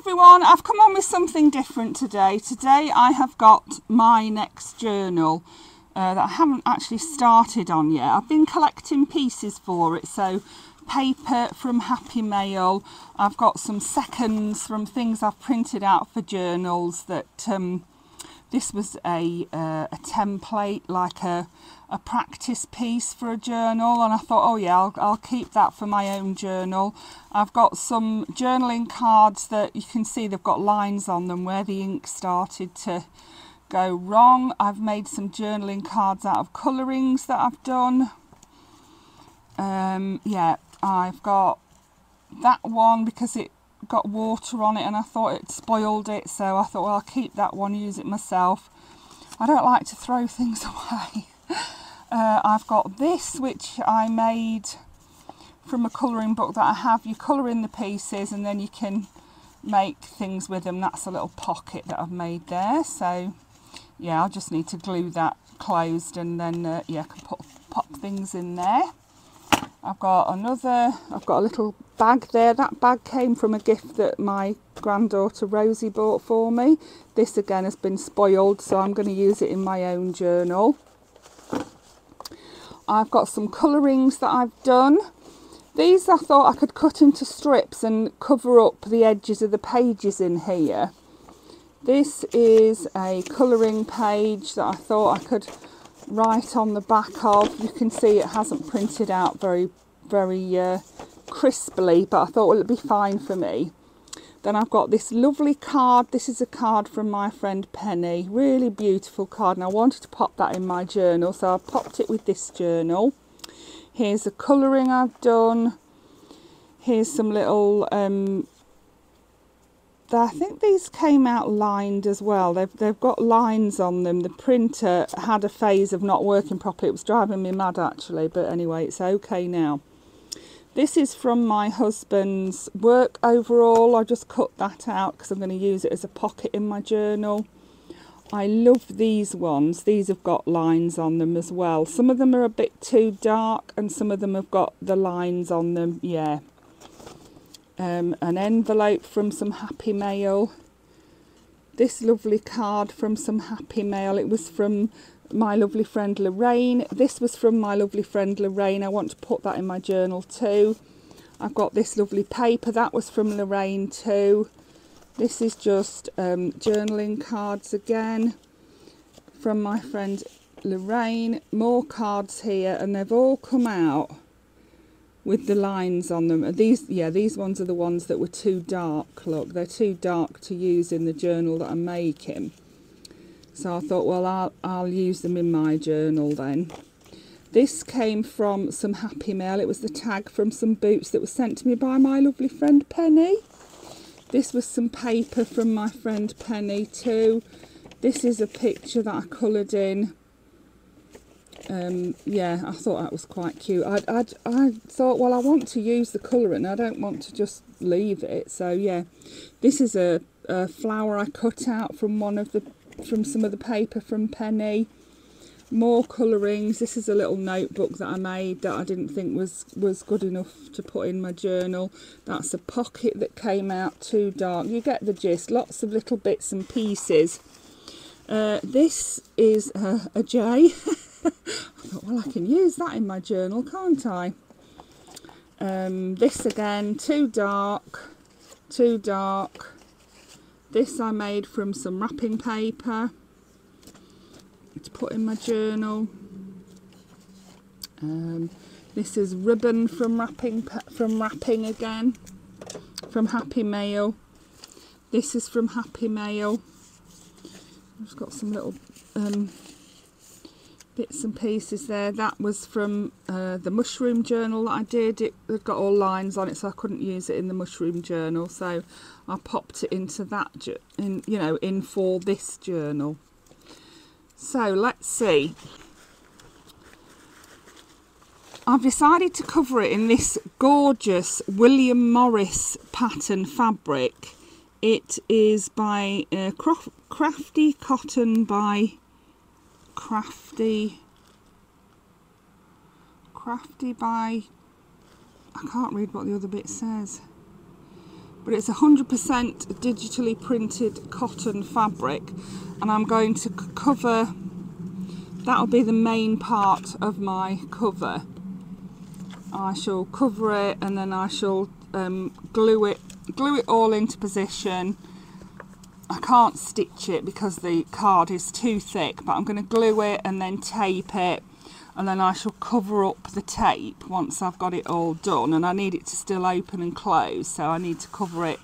everyone, I've come on with something different today. Today I have got my next journal that I haven't actually started on yet. I've been collecting pieces for it, so paper from Happy Mail. I've got some seconds from things I've printed out for journals that this was a template, like a practice piece for a journal, and I thought, oh yeah, I'll keep that for my own journal. I've got some journaling cards that you can see they've got lines on them where the ink started to go wrong. I've made some journaling cards out of colourings that I've done. Yeah, I've got that one because it got water on it and I thought it spoiled it, so I thought, well, I'll keep that one, use it myself. I don't like to throw things away. I've got this, which I made from a colouring book that I have. You colour in the pieces and then you can make things with them. That's a little pocket that I've made there. So yeah, I'll just need to glue that closed and then yeah, I can pop things in there. I've got a little bag there. That bag came from a gift that my granddaughter Rosie bought for me. This again has been spoiled, so I'm going to use it in my own journal. I've got some colourings that I've done. These I thought I could cut into strips and cover up the edges of the pages in here. This is a colouring page that I thought I could write on the back of. You can see it hasn't printed out very crisply, but I thought, well, it'll be fine for me. Then I've got this lovely card. This is a card from my friend Penny. Really beautiful card, and I wanted to pop that in my journal, so I popped it with this journal. Here's a colouring I've done. Here's some little I think these came out lined as well. They've got lines on them. The printer had a phase of not working properly. It was driving me mad actually, but anyway, it's okay now. This is from my husband's work overall. I just cut that out because I'm going to use it as a pocket in my journal. I love these ones. These have got lines on them as well. Some of them are a bit too dark and some of them have got the lines on them, yeah. An envelope from some Happy Mail. This lovely card from some Happy Mail. It was from my lovely friend Lorraine. This was from my lovely friend Lorraine. I want to put that in my journal too. I've got this lovely paper. That was from Lorraine too. This is just journaling cards again from my friend Lorraine. More cards here, and they've all come out with the lines on them. These ones are the ones that were too dark. Look, they're too dark to use in the journal that I'm making. So I thought, well, I'll use them in my journal then. This came from some Happy Mail. It was the tag from some boots that was sent to me by my lovely friend Penny. This was some paper from my friend Penny too. This is a picture that I coloured in. Yeah, I thought that was quite cute. I thought, well, I want to use the colouring. I don't want to just leave it. So yeah, this is a flower I cut out from some of the paper from Penny. More colourings. This is a little notebook that I made that I didn't think was good enough to put in my journal. That's a pocket that came out too dark. You get the gist. Lots of little bits and pieces. This is a J. I thought, well, I can use that in my journal, can't I? This again, too dark. This I made from some wrapping paper to put in my journal. This is ribbon from wrapping again, from Happy Mail. This is from Happy Mail. I've just got some little bits and pieces there. That was from the mushroom journal that I did. It got all lines on it, so I couldn't use it in the mushroom journal, so I popped it into that in for this journal. So let's see. I've decided to cover it in this gorgeous William Morris pattern fabric. It is by Crafty Cotton by Crafty by, I can't read what the other bit says. but it's 100% digitally printed cotton fabric, and I'm going to cover, that'll be the main part of my cover. I shall cover it, and then I shall glue it all into position. I can't stitch it because the card is too thick, but I'm going to glue it and then tape it, and then I shall cover up the tape once I've got it all done. And I need it to still open and close, so I need to cover it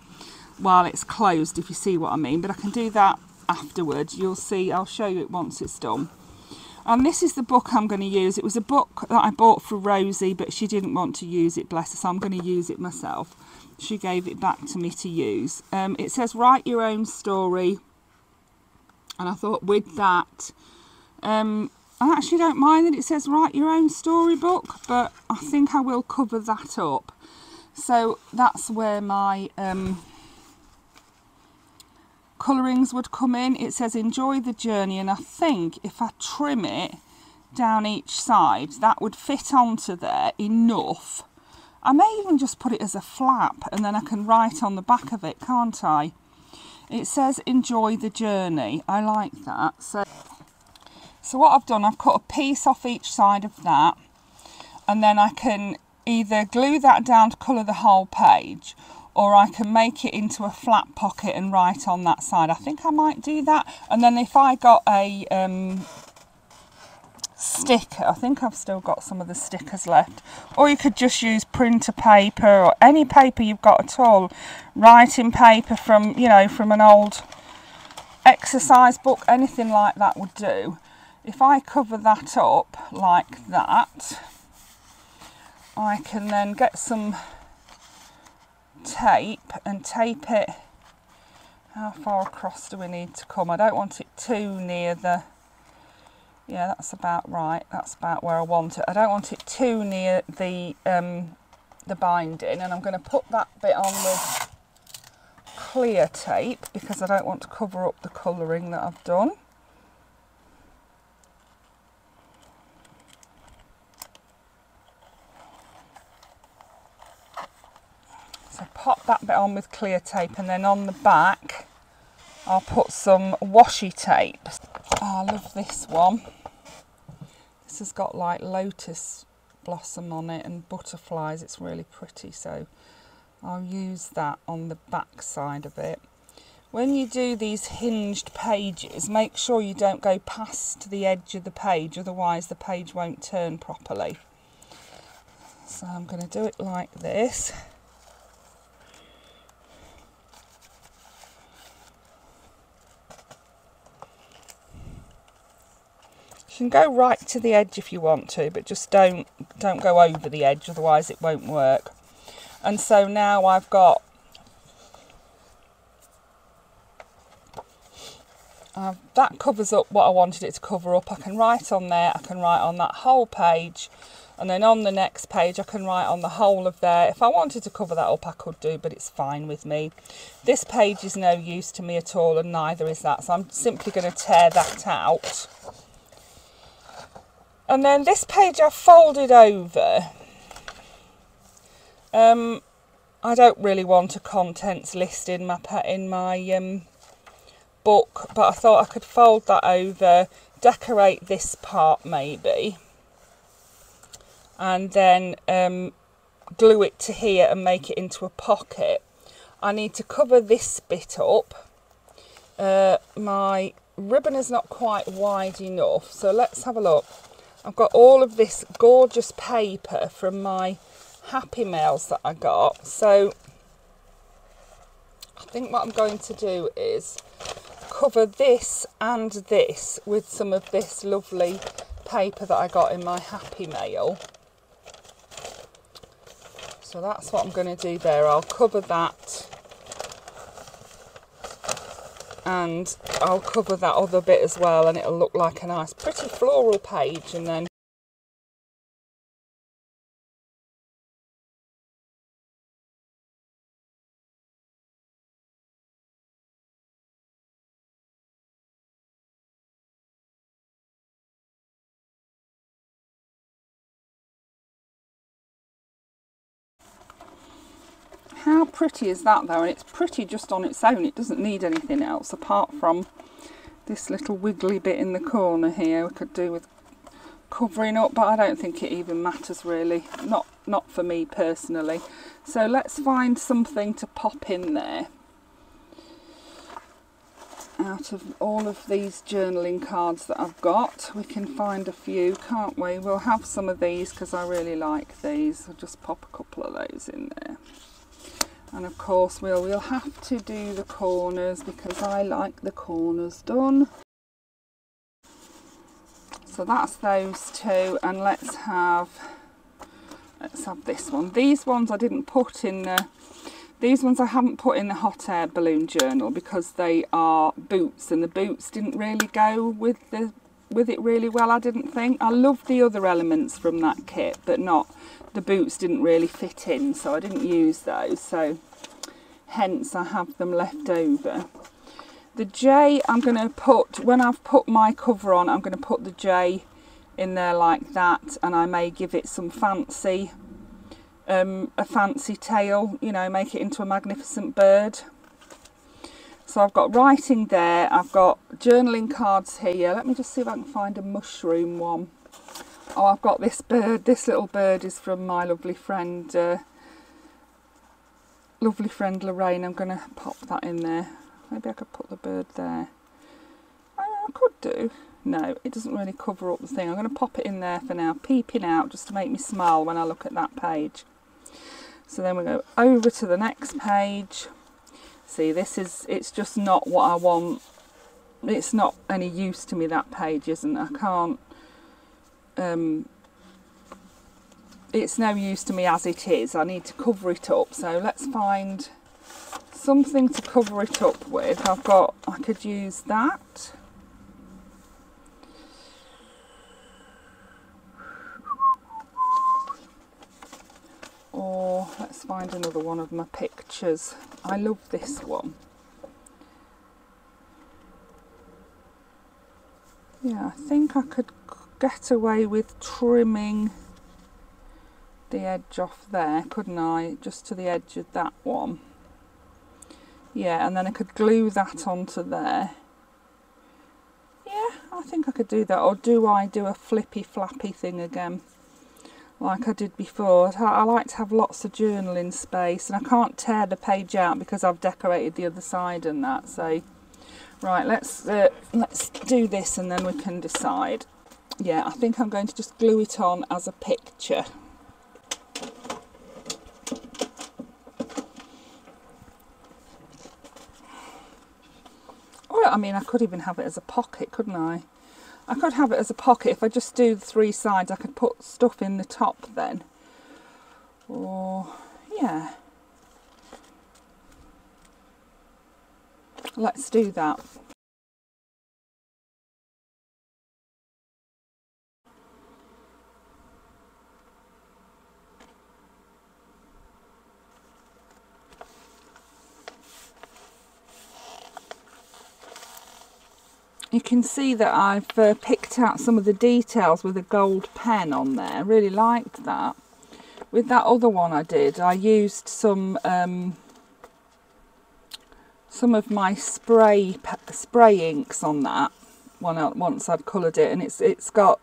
while it's closed, if you see what I mean. But I can do that afterwards. You'll see, I'll show you it once it's done. And this is the book I'm going to use. It was a book that I bought for Rosie, but she didn't want to use it, bless her, so I'm going to use it myself. She gave it back to me to use. It says write your own story, and I thought with that, I actually don't mind that it says write your own storybook, but I think I will cover that up. So that's where my colourings would come in. It says enjoy the journey, and I think if I trim it down each side, that would fit onto there enough. I may even just put it as a flap, and then I can write on the back of it, can't I? It says enjoy the journey. I like that. So what I've done, I've cut a piece off each side of that, and then I can either glue that down to colour the whole page, or I can make it into a flat pocket and write on that side. I think I might do that. And then if I got a sticker, I think I've still got some of the stickers left, or you could just use printer paper or any paper you've got at all, writing paper from, you know, from an old exercise book, anything like that would do. If I cover that up like that, I can then get some tape and tape it. How far across do we need to come? I don't want it too near the, yeah, that's about right, that's about where I want it. I don't want it too near the binding, and I'm going to put that bit on with clear tape because I don't want to cover up the colouring that I've done. So pop that bit on with clear tape, and then on the back I'll put some washi tape. Oh, I love this one. This has got like lotus blossom on it and butterflies. It's really pretty, so I'll use that on the back side of it. When you do these hinged pages, make sure you don't go past the edge of the page, otherwise the page won't turn properly. So I'm going to do it like this. You can go right to the edge if you want to, but just don't go over the edge, otherwise it won't work. And so now I've got that covers up what I wanted it to cover up. I can write on there, I can write on that whole page, and then on the next page I can write on the whole of there. If I wanted to cover that up I could do, but it's fine with me. This page is no use to me at all, and neither is that, so I'm simply going to tear that out. And then this page I've folded over. I don't really want a contents list in my book, but I thought I could fold that over, decorate this part maybe, and then glue it to here and make it into a pocket. I need to cover this bit up. My ribbon is not quite wide enough, so let's have a look. I've got all of this gorgeous paper from my Happy Mails that I got, so I think what I'm going to do is cover this and this with some of this lovely paper that I got in my Happy Mail. So that's what I'm going to do there. I'll cover that, and I'll cover that other bit as well, and it'll look like a nice pretty floral page. And then How pretty is that though? And it's pretty just on its own. It doesn't need anything else apart from this little wiggly bit in the corner here. We could do with covering up, but I don't think it even matters really. Not for me personally. So let's find something to pop in there. Out of all of these journaling cards that I've got, we can find a few, can't we? We'll have some of these because I really like these. I'll just pop a couple of those in there. And of course we'll have to do the corners because I like the corners done. So that's those two, and let's have this one. These ones I didn't put in the... These ones I haven't put in the hot air balloon journal because they are boots, and the boots didn't really go with it really well, I didn't think. I love the other elements from that kit, but the boots didn't really fit in, so I didn't use those. So hence I have them left over. The J I'm going to put, when I've put my cover on, I'm going to put the J in there like that, and I may give it some fancy... a fancy tail, you know, make it into a magnificent bird. So I've got writing there, I've got journaling cards here. Let me just see if I can find a mushroom one. Oh, I've got this bird. This little bird is from my lovely friend Lorraine. I'm going to pop that in there. Maybe I could put the bird there. I could do. No, it doesn't really cover up the thing. I'm going to pop it in there for now, peeping out, just to make me smile when I look at that page. So then we go over to the next page. See, it's just not what I want. It's not any use to me, that page isn't. I can't, it's no use to me as it is. I need to cover it up. So let's find something to cover it up with. I could use that. Or let's find another one of my pictures. I love this one. Yeah, I think I could get away with trimming the edge off there, couldn't I? Just to the edge of that one. Yeah, and then I could glue that onto there. Yeah, I think I could do that. Or do I do a flippy flappy thing again, like I did before? I like to have lots of journaling space, and I can't tear the page out because I've decorated the other side and that. So, right, let's do this and then we can decide. Yeah, I think I'm going to just glue it on as a picture. Or, I mean, I could even have it as a pocket, couldn't I? I could have it as a pocket. If I just do the three sides, I could put stuff in the top then. Or, yeah. Let's do that. You can see that I've picked out some of the details with a gold pen on there. I really liked that. With that other one I did, I used some of my spray inks on that one once I'd coloured it, and it's got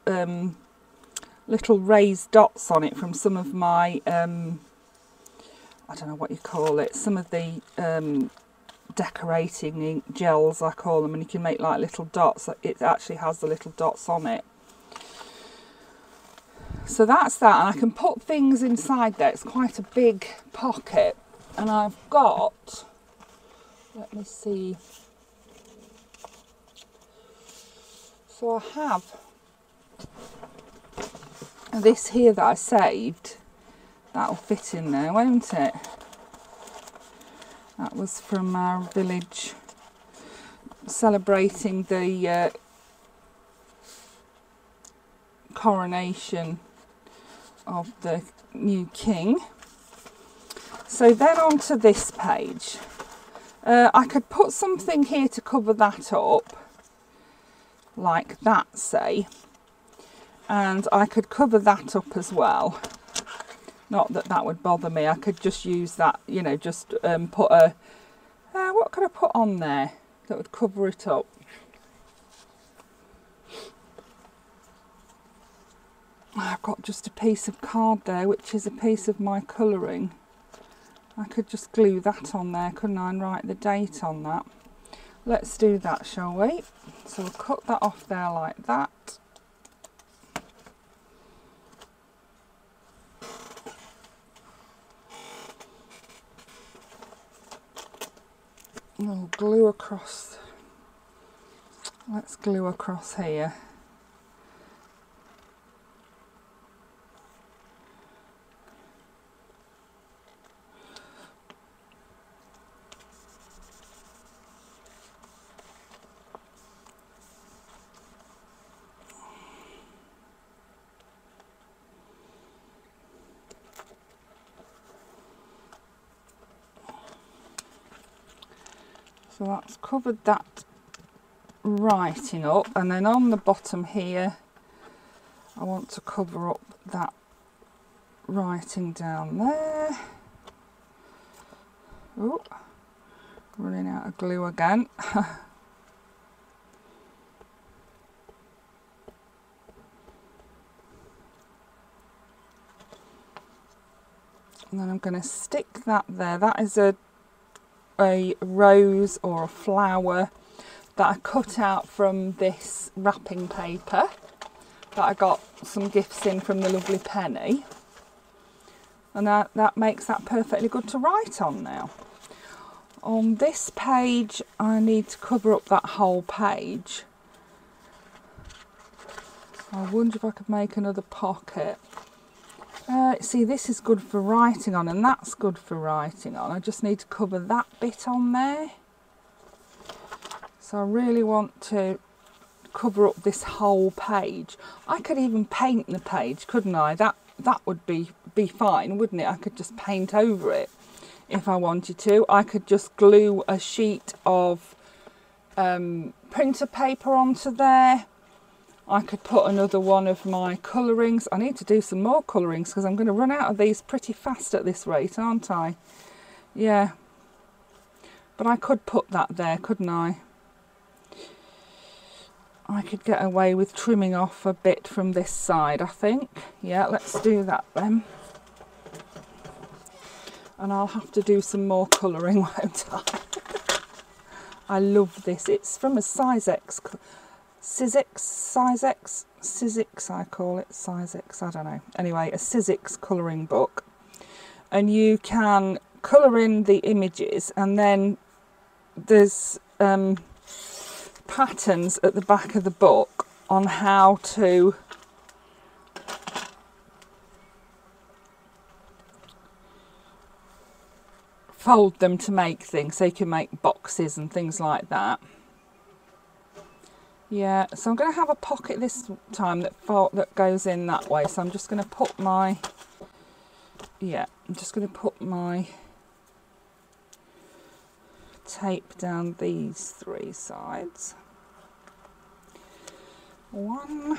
little raised dots on it from some of my I don't know what you call it, some of the decorating ink gels I call them, and you can make like little dots. It actually has the little dots on it. So that's that, and I can put things inside there. It's quite a big pocket, and I've got, let me see, so I have this here that I saved. That'll fit in there, won't it? That was from our village, celebrating the coronation of the new king. So then on to this page. I could put something here to cover that up, like that, say, and I could cover that up as well, Not that that would bother me. I could just use that, you know, just put a... what could I put on there that would cover it up? I've got just a piece of card there, which is a piece of my colouring. I could just glue that on there, couldn't I, and write the date on that. Let's do that, shall we? So we'll cut that off there like that. And we'll glue across. Let's glue across here. So that's covered that writing up, and then on the bottom here I want to cover up that writing down there. Oh, running out of glue again. And then I'm going to stick that there. That is a rose or a flower that I cut out from this wrapping paper that I got some gifts in from the lovely Penny, and that makes that perfectly good to write on now. On this page I need to cover up that whole page. I wonder if I could make another pocket. See, this is good for writing on, and that's good for writing on. I just need to cover that bit on there. So I really want to cover up this whole page. I could even paint the page, couldn't I? That would be fine, wouldn't it? I could just paint over it if I wanted to. I could just glue a sheet of printer paper onto there. I could put another one of my colourings. I need to do some more colourings because I'm going to run out of these pretty fast at this rate, aren't I? Yeah. But I could put that there, couldn't I? I could get away with trimming off a bit from this side, I think. Yeah, let's do that then. And I'll have to do some more colouring, won't I? I love this. It's from a size X. Sizzix, I call it, size X, I don't know. Anyway, a Sizzix colouring book. And you can colour in the images, and then there's patterns at the back of the book on how to fold them to make things, so you can make boxes and things like that. Yeah, so I'm going to have a pocket this time that goes in that way. So I'm just going to put my, I'm just going to put my tape down these three sides. 1,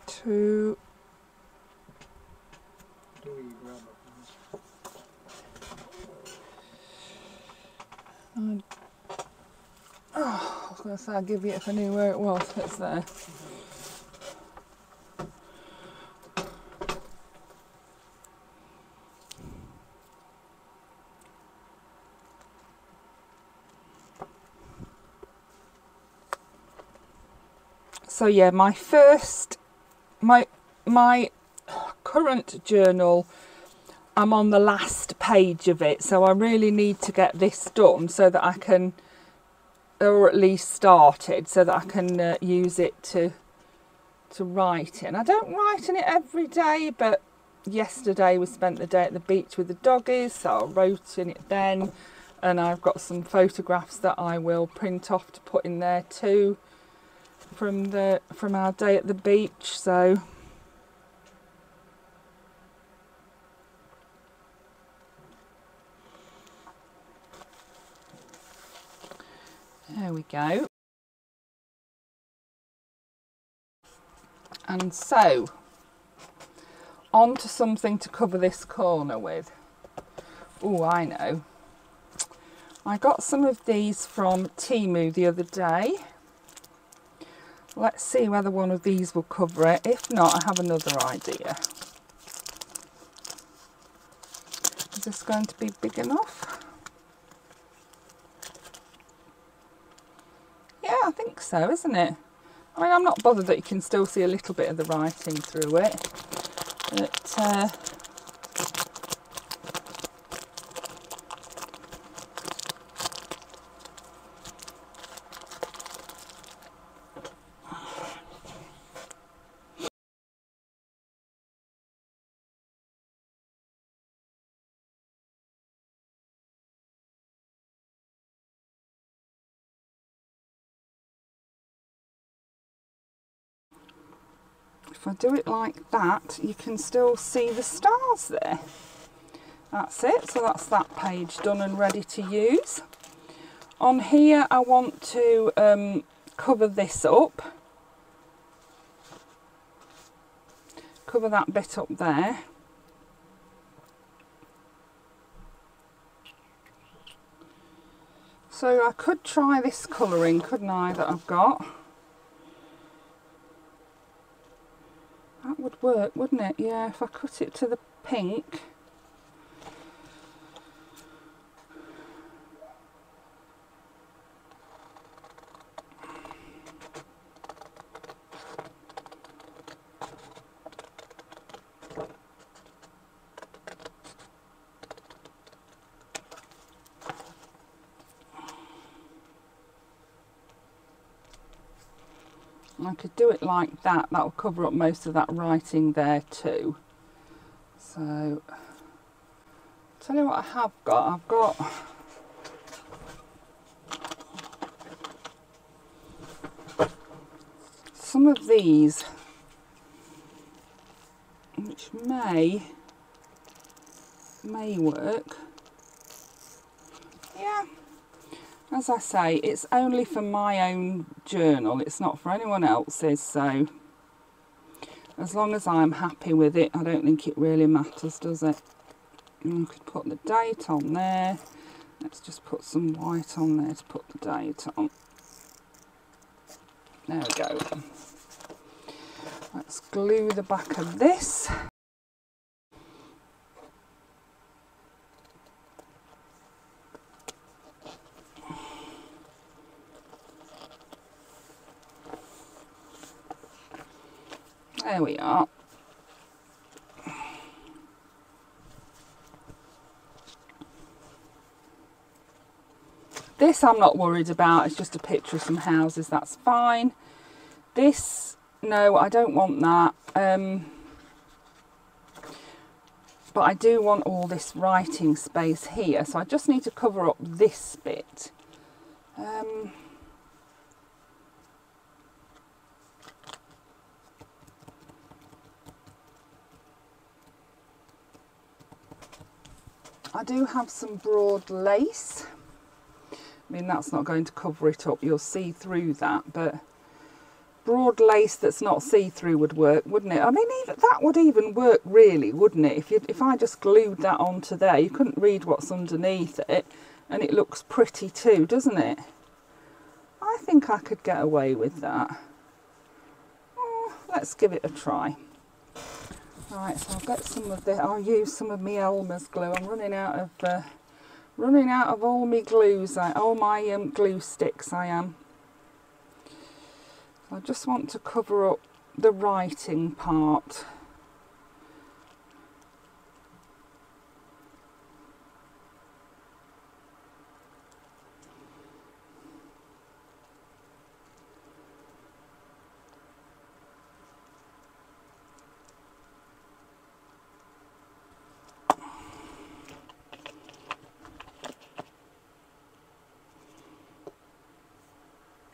2, and I was going to say I'd give you it if I knew where it was. It's there. So yeah, my current journal, I'm on the last page of it, so I really need to get this done so that I can, or at least started, so that I can use it to write in. I don't write in it every day, but yesterday we spent the day at the beach with the doggies, so I wrote in it then, and I've got some photographs that I will print off to put in there too from our day at the beach. So we go. And so, on to something to cover this corner with. Oh, I know. I got some of these from Temu the other day. Let's see whether one of these will cover it. If not, I have another idea. Is this going to be big enough? Yeah, I think so, isn't it? I mean, I'm not bothered that you can still see a little bit of the writing through it. But, if I do it like that, you can still see the stars there. That's it, so that's that page done and ready to use. On here I want to cover this up. Cover that bit up there. So I could try this colouring, couldn't I, that I've got? That would work, wouldn't it? Yeah, if I cut it to the pink. I could do it like that. That will cover up most of that writing there too. So, tell you what I have got. I've got some of these, which may work. Yeah. As I say, it's only for my own journal, it's not for anyone else's, so as long as I'm happy with it, I don't think it really matters, does it? And I could put the date on there. Let's just put some white on there to put the date on. There we go. Let's glue the back of this. There we are. This I'm not worried about, it's just a picture of some houses, that's fine. This, no, I don't want that. But I do want all this writing space here, so I just need to cover up this bit. I do have some broad lace. I mean, that's not going to cover it up, you'll see through that, but broad lace that's not see-through would work, wouldn't it? I mean, even that would even work really, wouldn't it? If I just glued that onto there, you couldn't read what's underneath it, and it looks pretty too, doesn't it? I think I could get away with that. Oh, let's give it a try. Right, so I'll get some of the. I'll use some of my Elmer's glue. I'm running out of all my glues. All my glue sticks. I am. I just want to cover up the writing part.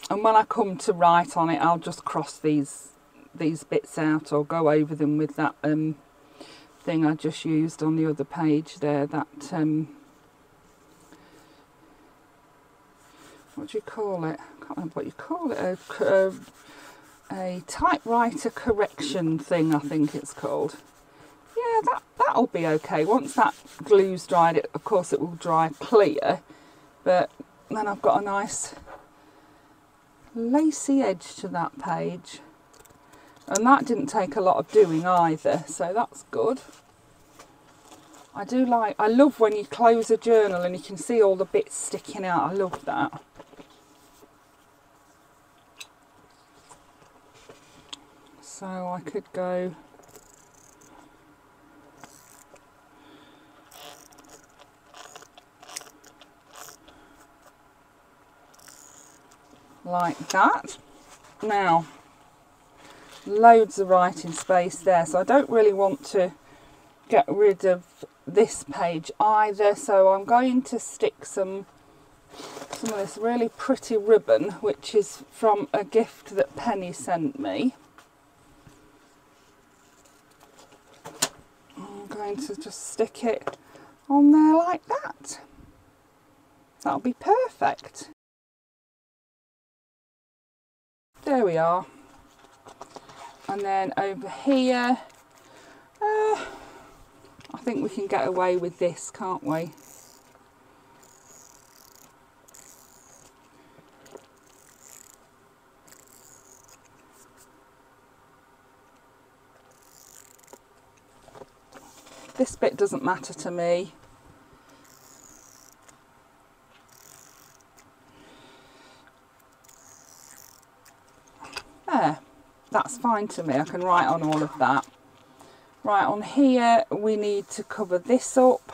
And when I come to write on it, I'll just cross these bits out or go over them with that thing I just used on the other page there, that what do you call it? I can't remember what you call it. A typewriter correction thing, I think it's called. Yeah, that'll be okay. Once that glue's dried, of course it will dry clear, but then I've got a nice lacy edge to that page. And that didn't take a lot of doing either, so that's good. I love when you close a journal and you can see all the bits sticking out. I love that. So I could go like that. Now, loads of writing space there, so I don't really want to get rid of this page either, so I'm going to stick some of this really pretty ribbon, which is from a gift that Penny sent me. I'm going to just stick it on there like that. That'll be perfect. There we are. And then over here, I think we can get away with this, can't we? This bit doesn't matter to me. There, that's fine to me. I can write on all of that. Right, on here we need to cover this up.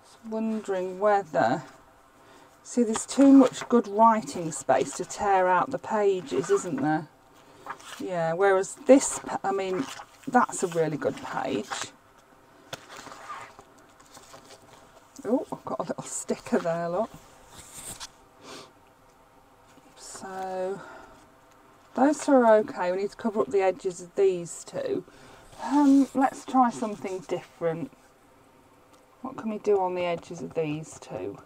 Just wondering whether... See, there's too much good writing space to tear out the pages, isn't there? Yeah, whereas this, I mean, that's a really good page. Oh, I've got a little sticker there, look. So... those two are okay. We need to cover up the edges of these two. Let's try something different. What can we do on the edges of these two?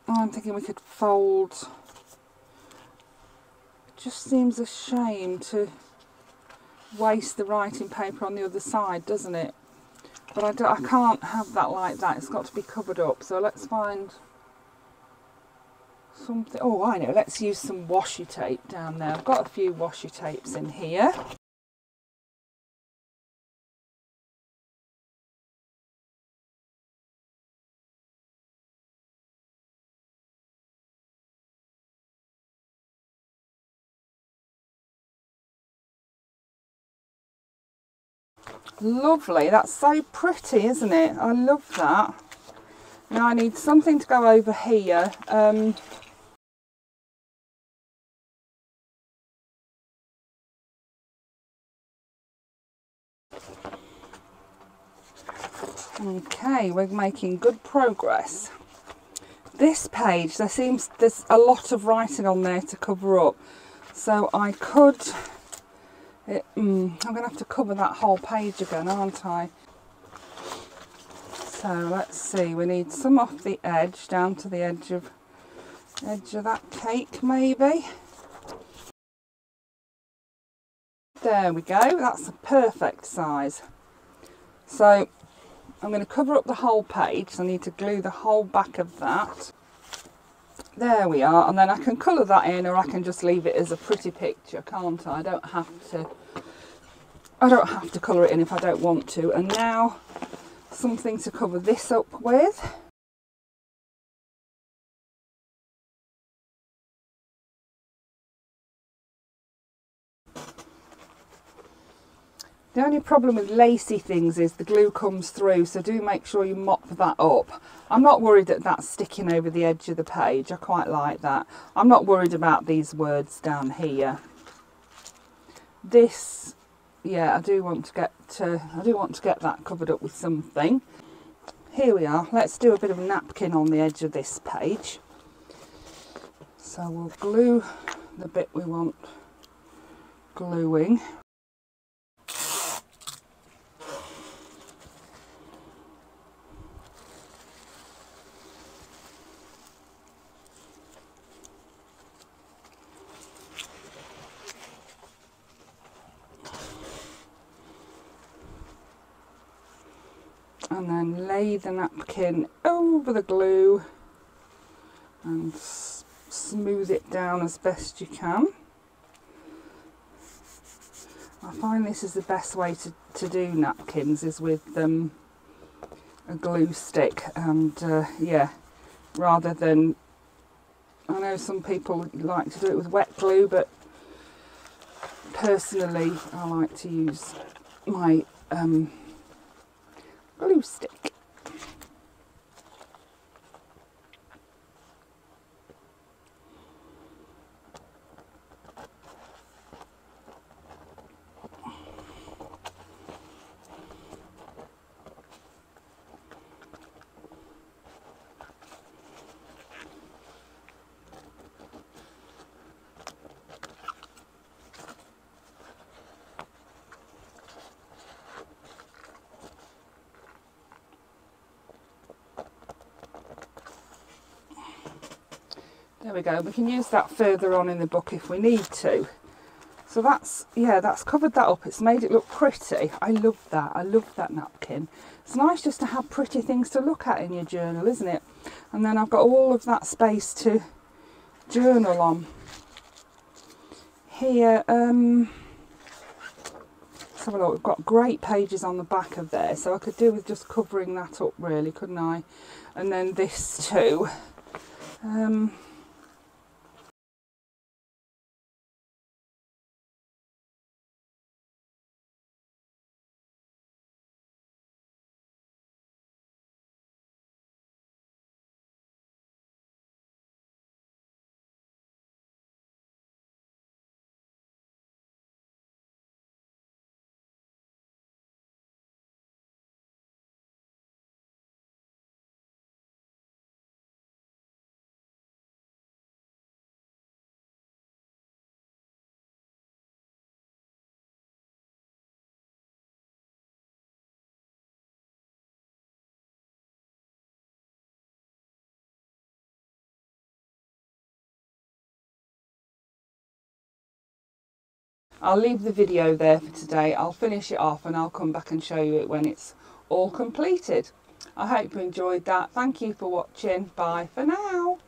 I'm thinking we could fold. It just seems a shame to waste the writing paper on the other side, doesn't it? But I can't have that like that. It's got to be covered up. So let's find something. Oh, I know. Let's use some washi tape down there. I've got a few washi tapes in here. Lovely. That's so pretty, isn't it? I love that. Now I need something to go over here. Okay, we're making good progress. This page, there's a lot of writing on there to cover up. So I could... I'm going to have to cover that whole page again, aren't I? So let's see, we need some off the edge, down to the edge of that cake maybe. There we go, that's a perfect size. So I'm going to cover up the whole page, so I need to glue the whole back of that. There we are, and then I can colour that in, or I can just leave it as a pretty picture, can't I? I don't have to colour it in if I don't want to. And now something to cover this up with. The only problem with lacy things is the glue comes through, so do make sure you mop that up. I'm not worried that that's sticking over the edge of the page. I quite like that. I'm not worried about these words down here. This, yeah, I do want to get that covered up with something. Here we are. Let's do a bit of napkin on the edge of this page. So we'll glue the bit we want gluing. and then lay the napkin over the glue and smooth it down as best you can. I find this is the best way to do napkins, is with a glue stick, and yeah, rather than, I know some people like to do it with wet glue, but personally I like to use my glue stick. There we go, we can use that further on in the book if we need to. So that's, yeah, that's covered that up. It's made it look pretty. I love that. I love that napkin. It's nice just to have pretty things to look at in your journal, isn't it? And then I've got all of that space to journal on. Here, let's have a look. We've got great pages on the back of there, so I could do with just covering that up really, couldn't I? And then this too. I'll leave the video there for today. I'll finish it off and I'll come back and show you it when it's all completed. I hope you enjoyed that. Thank you for watching. Bye for now.